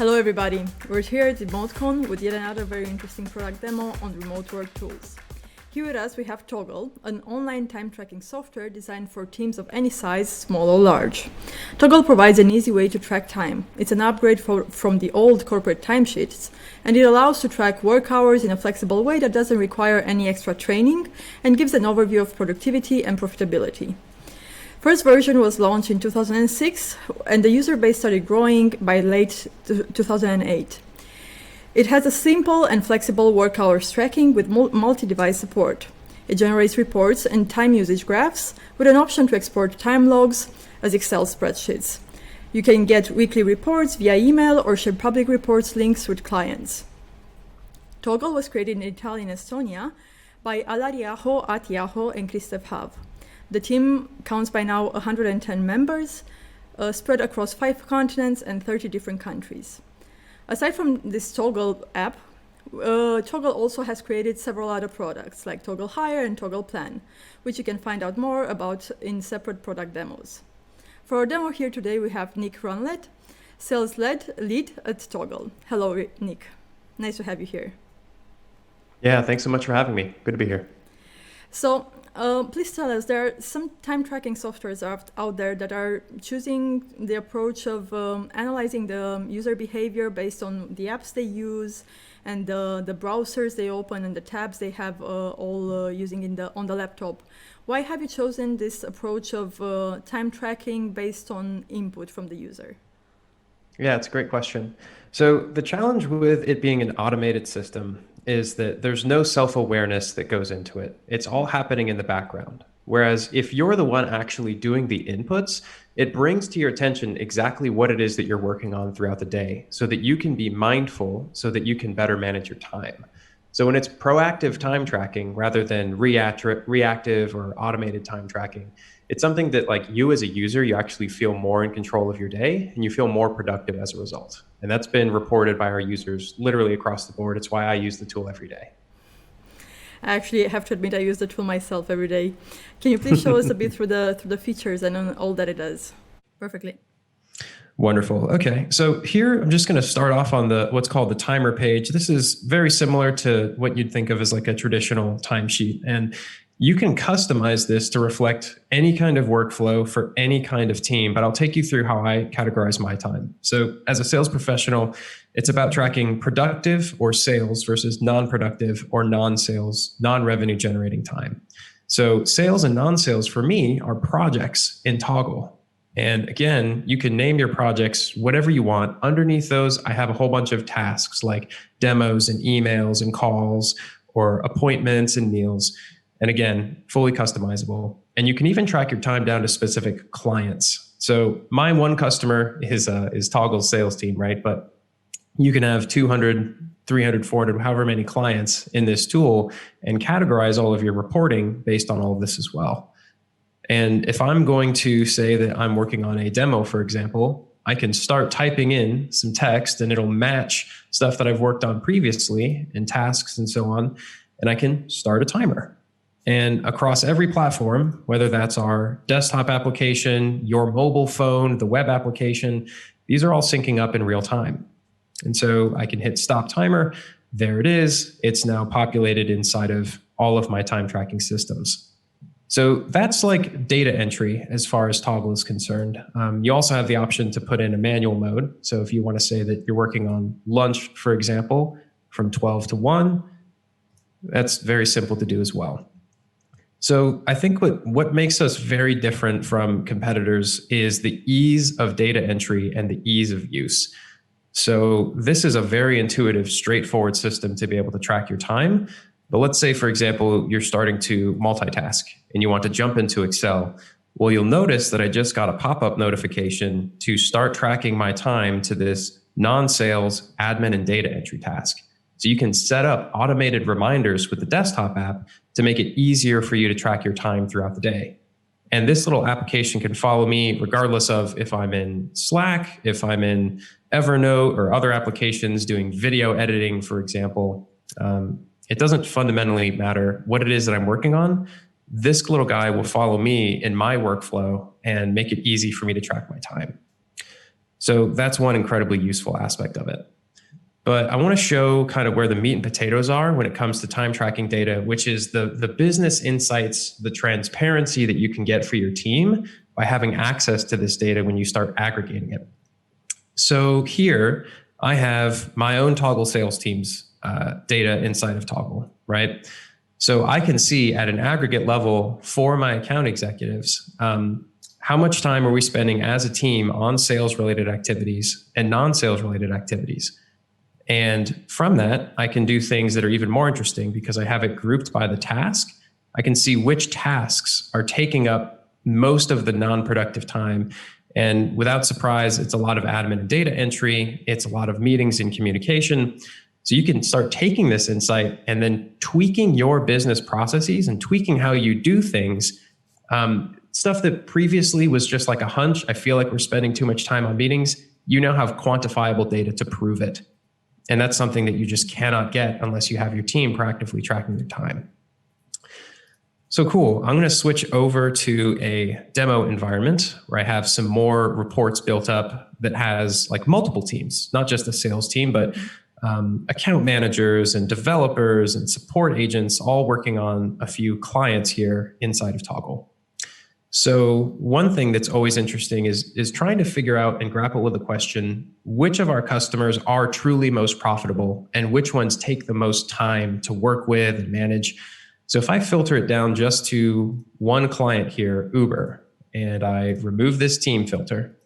Hello everybody, we're here at RemoteCon with yet another very interesting product demo on remote work tools. Here with us we have Toggl, an online time tracking software designed for teams of any size, small or large. Toggl provides an easy way to track time. It's an upgrade from the old corporate timesheets, and it allows to track work hours in a flexible way that doesn't require any extra training and gives an overview of productivity and profitability. First version was launched in 2006, and the user base started growing by late 2008. It has a simple and flexible work hours tracking with multi-device support. It generates reports and time usage graphs with an option to export time logs as Excel spreadsheets. You can get weekly reports via email or share public reports links with clients. Toggl was created in Italy and Estonia by Alariaho, Atiaho, and Christoph Hav. The team counts by now 110 members, spread across 5 continents and 30 different countries. Aside from this Toggl app, Toggl also has created several other products like Toggl Hire and Toggl Plan, which you can find out more about in separate product demos. For our demo here today, we have Nick Ronlet, sales lead at Toggl. Hello, Nick. Nice to have you here. Yeah, thanks so much for having me. Good to be here. So please tell us, there are some time tracking softwares out there that are choosing the approach of analyzing the user behavior based on the apps they use and the browsers they open and the tabs they have all using on the laptop. Why have you chosen this approach of time tracking based on input from the user? Yeah, it's a great question. So the challenge with it being an automated system is that there's no self-awareness that goes into it. It's all happening in the background. Whereas if you're the one actually doing the inputs, it brings to your attention exactly what it is that you're working on throughout the day so that you can be mindful, so that you can better manage your time. So when it's proactive time tracking rather than reactive or automated time tracking, it's something that like you as a user, you actually feel more in control of your day and you feel more productive as a result. And that's been reported by our users literally across the board. It's why I use the tool every day. I actually have to admit I use the tool myself every day. Can you please show us a bit through the features and all that it does? Perfectly. Wonderful. Okay, so here I'm just going to start off on what's called the timer page. This is very similar to what you'd think of as like a traditional timesheet, and you can customize this to reflect any kind of workflow for any kind of team, but I'll take you through how I categorize my time. So as a sales professional, it's about tracking productive or sales versus non-productive or non-sales, non-revenue generating time. So sales and non-sales for me are projects in Toggl. And again, you can name your projects whatever you want. Underneath those, I have a whole bunch of tasks like demos and emails and calls or appointments and meals. And again, fully customizable. And you can even track your time down to specific clients. So my one customer is Toggl's sales team, right? But you can have 200, 300, 400, however many clients in this tool and categorize all of your reporting based on all of this as well. And if I'm going to say that I'm working on a demo, for example, I can start typing in some text and it'll match stuff that I've worked on previously and tasks and so on. And I can start a timer. And across every platform, whether that's our desktop application, your mobile phone, the web application, these are all syncing up in real time. And so I can hit stop timer. There it is. It's now populated inside of all of my time tracking systems. So that's like data entry as far as Toggl is concerned. You also have the option to put in a manual mode. So if you want to say that you're working on lunch, for example, from 12 to 1, that's very simple to do as well. So I think what makes us very different from competitors is the ease of data entry and the ease of use. So this is a very intuitive, straightforward system to be able to track your time. But let's say, for example, you're starting to multitask and you want to jump into Excel. Well, you'll notice that I just got a pop-up notification to start tracking my time to this non-sales admin and data entry task. So you can set up automated reminders with the desktop app to make it easier for you to track your time throughout the day. And this little application can follow me regardless of if I'm in Slack, if I'm in Evernote or other applications doing video editing, for example. It doesn't fundamentally matter what it is that I'm working on. This little guy will follow me in my workflow and make it easy for me to track my time. So that's one incredibly useful aspect of it. But I want to show kind of where the meat and potatoes are when it comes to time tracking data, which is the business insights, the transparency that you can get for your team by having access to this data when you start aggregating it. So here I have my own Toggl sales team's data inside of Toggl, right? So I can see at an aggregate level for my account executives, how much time are we spending as a team on sales related activities and non-sales related activities. And from that, I can do things that are even more interesting because I have it grouped by the task. I can see which tasks are taking up most of the non-productive time. And without surprise, it's a lot of admin and data entry. It's a lot of meetings and communication. So you can start taking this insight and then tweaking your business processes and tweaking how you do things. Stuff that previously was just like a hunch. I feel like we're spending too much time on meetings. You now have quantifiable data to prove it. And that's something that you just cannot get unless you have your team proactively tracking their time. So cool. I'm going to switch over to a demo environment where I have some more reports built up that has like multiple teams, not just a sales team, but account managers and developers and support agents all working on a few clients here inside of Toggl. So one thing that's always interesting is trying to figure out and grapple with the question, which of our customers are truly most profitable and which ones take the most time to work with and manage. So if I filter it down just to one client here, Uber, and I remove this team filter,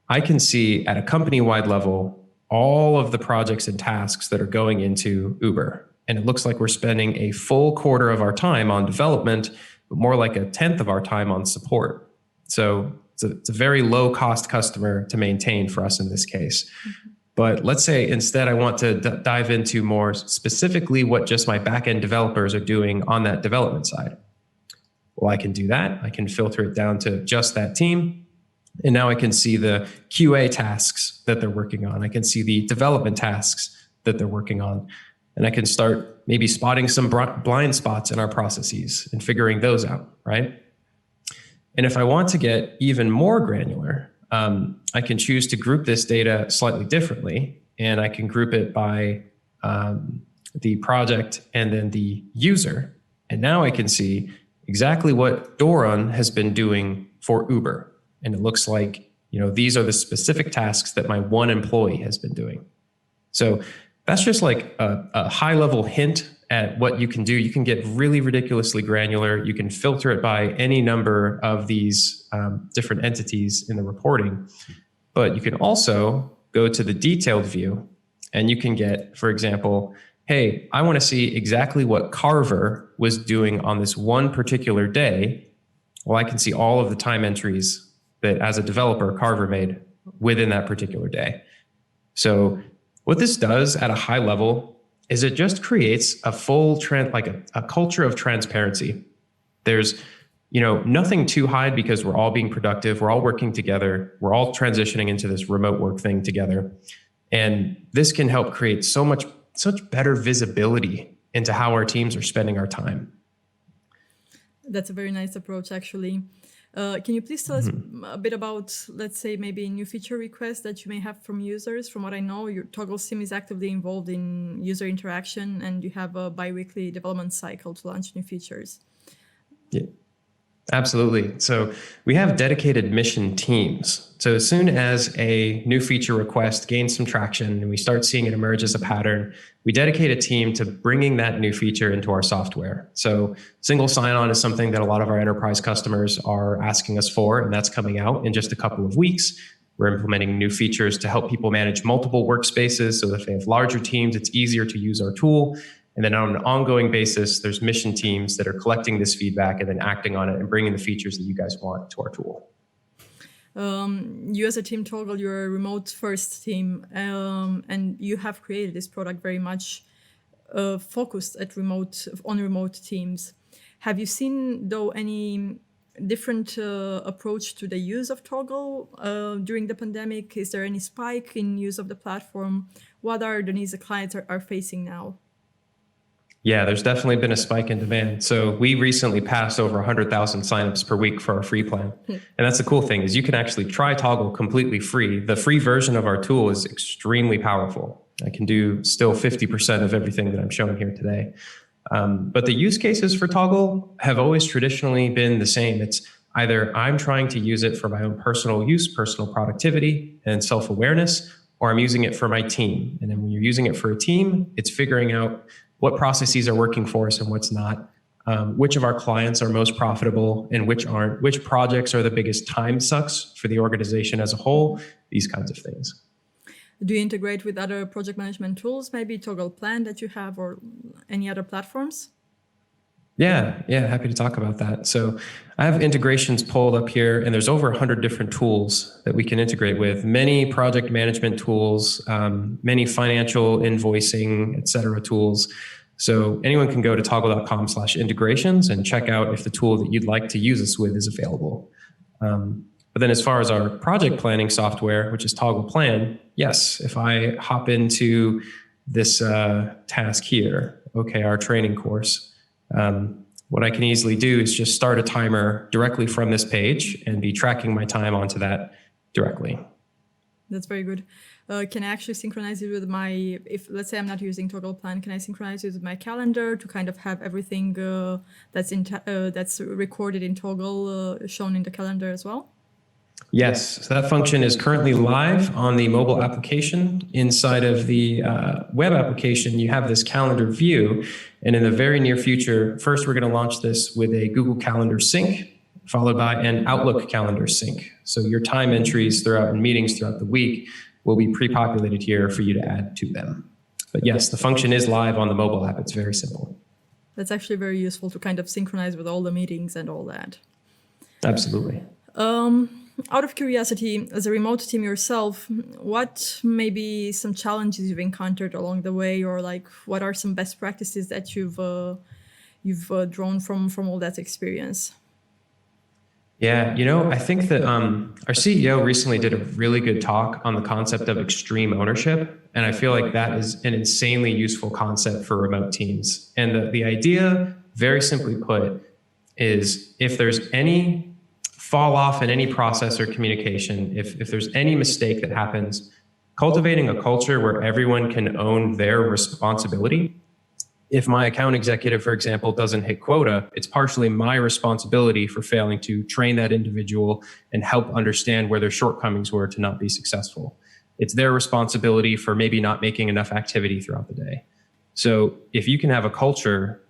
I can see at a company-wide level all of the projects and tasks that are going into Uber. And it looks like we're spending a full quarter of our time on development, but more like a tenth of our time on support. So it's a very low cost customer to maintain for us in this case. Mm-hmm. But let's say instead I want to dive into more specifically what just my backend developers are doing on that development side. Well, I can do that. I can filter it down to just that team. And now I can see the QA tasks that they're working on. I can see the development tasks that they're working on. And I can start maybe spotting some blind spots in our processes and figuring those out, right? And if I want to get even more granular, I can choose to group this data slightly differently. And I can group it by the project and then the user. And now I can see exactly what Doron has been doing for Uber. And it looks like, these are the specific tasks that my one employee has been doing. So that's just like a high level hint at what you can do. You can get really ridiculously granular. You can filter it by any number of these different entities in the reporting. But you can also go to the detailed view and you can get, for example, hey, I want to see exactly what Carver was doing on this one particular day. Well, I can see all of the time entries that as a developer, Carver made within that particular day. So what this does at a high level is it just creates a full a culture of transparency. There's, nothing to hide because we're all being productive. We're all working together. We're all transitioning into this remote work thing together. And this can help create such better visibility into how our teams are spending our time. That's a very nice approach, actually. Can you please tell us a bit about, let's say, maybe new feature requests that you may have from users? From what I know, your Toggl team is actively involved in user interaction and you have a bi-weekly development cycle to launch new features. Yeah, absolutely. So we have dedicated mission teams. So as soon as a new feature request gains some traction and we start seeing it emerge as a pattern, we dedicate a team to bringing that new feature into our software. So single sign-on is something that a lot of our enterprise customers are asking us for, and that's coming out in just a couple of weeks. We're implementing new features to help people manage multiple workspaces so that if they have larger teams, it's easier to use our tool. And then on an ongoing basis, there's mission teams that are collecting this feedback and then acting on it and bringing the features that you guys want to our tool. You as a team Toggl, you're a remote first team, and you have created this product very much focused on remote teams. Have you seen, though, any different approach to the use of Toggl during the pandemic? Is there any spike in use of the platform? What are the needs the clients are facing now? Yeah, there's definitely been a spike in demand. So we recently passed over 100,000 signups per week for our free plan. And that's the cool thing is you can actually try Toggl completely free. The free version of our tool is extremely powerful. I can do still 50% of everything that I'm showing here today. But the use cases for Toggl have always traditionally been the same. It's either I'm trying to use it for my own personal use, personal productivity and self-awareness, or I'm using it for my team. And then when you're using it for a team, it's figuring out what processes are working for us and what's not, which of our clients are most profitable and which aren't, which projects are the biggest time sucks for the organization as a whole, these kinds of things. Do you integrate with other project management tools, maybe Toggl Plan that you have or any other platforms? Yeah, happy to talk about that. So I have integrations pulled up here, and there's over 100 different tools that we can integrate with. Many project management tools, many financial invoicing, et cetera, tools. So anyone can go to toggl.com/integrations and check out if the tool that you'd like to use us with is available. But then as far as our project planning software, which is Toggl Plan, yes, if I hop into this task here, our training course, what I can easily do is just start a timer directly from this page and be tracking my time onto that directly. That's very good. Can I actually synchronize it with if let's say I'm not using Toggl Plan, can I synchronize it with my calendar to kind of have everything that's recorded in Toggl shown in the calendar as well? Yes, so that function is currently live on the mobile application. Inside of the web application, you have this calendar view. And in the very near future, first we're going to launch this with a Google Calendar sync, followed by an Outlook calendar sync. So your time entries throughout and meetings throughout the week will be pre-populated here for you to add to them. But yes, the function is live on the mobile app. It's very simple. That's actually very useful to kind of synchronize with all the meetings and all that. Absolutely. Out of curiosity, as a remote team yourself, what may be some challenges you've encountered along the way, or like what are some best practices that you've drawn from all that experience? Yeah, I think that our CEO recently did a really good talk on the concept of extreme ownership. And I feel like that is an insanely useful concept for remote teams. And the idea, very simply put, is if there's any fall off in any process or communication, if there's any mistake that happens, cultivating a culture where everyone can own their responsibility. If my account executive, for example, doesn't hit quota, it's partially my responsibility for failing to train that individual and help understand where their shortcomings were to not be successful. It's their responsibility for maybe not making enough activity throughout the day. So if you can have a culture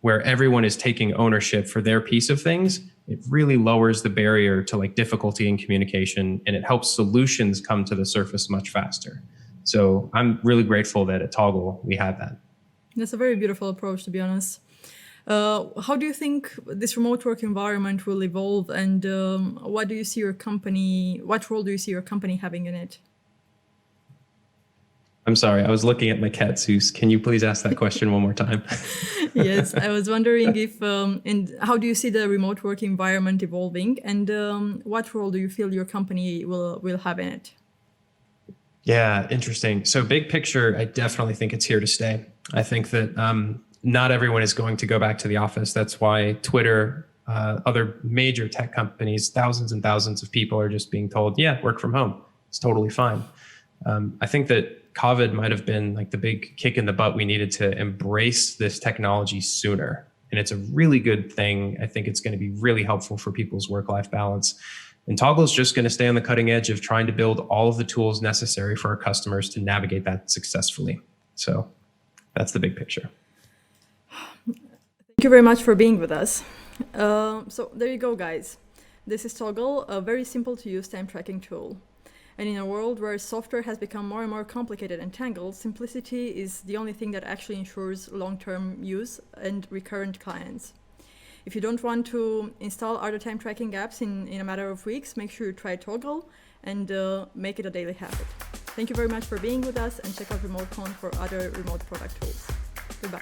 where everyone is taking ownership for their piece of things, it really lowers the barrier to difficulty in communication, and it helps solutions come to the surface much faster. So I'm really grateful that at Toggl we have that. That's a very beautiful approach, to be honest. How do you think this remote work environment will evolve, and what role do you see your company having in it? I'm sorry, I was looking at my cat, Zeus. Can you please ask that question one more time? Yes, I was wondering if, and how do you see the remote work environment evolving, and what role do you feel your company will have in it? Yeah, interesting. So big picture, I definitely think it's here to stay. I think that not everyone is going to go back to the office. That's why Twitter, other major tech companies, thousands and thousands of people are just being told, yeah, work from home. It's totally fine. I think that COVID might have been the big kick in the butt we needed to embrace this technology sooner. And it's a really good thing. I think it's going to be really helpful for people's work-life balance. And Toggl is just going to stay on the cutting edge of trying to build all of the tools necessary for our customers to navigate that successfully. So that's the big picture. Thank you very much for being with us. So there you go, guys. This is Toggl, a very simple to use time tracking tool. And in a world where software has become more and more complicated and tangled, simplicity is the only thing that actually ensures long-term use and recurrent clients. If you don't want to install other time tracking apps in a matter of weeks, make sure you try Toggl and make it a daily habit. Thank you very much for being with us, and check out RemoteCon for other remote product tools. Goodbye.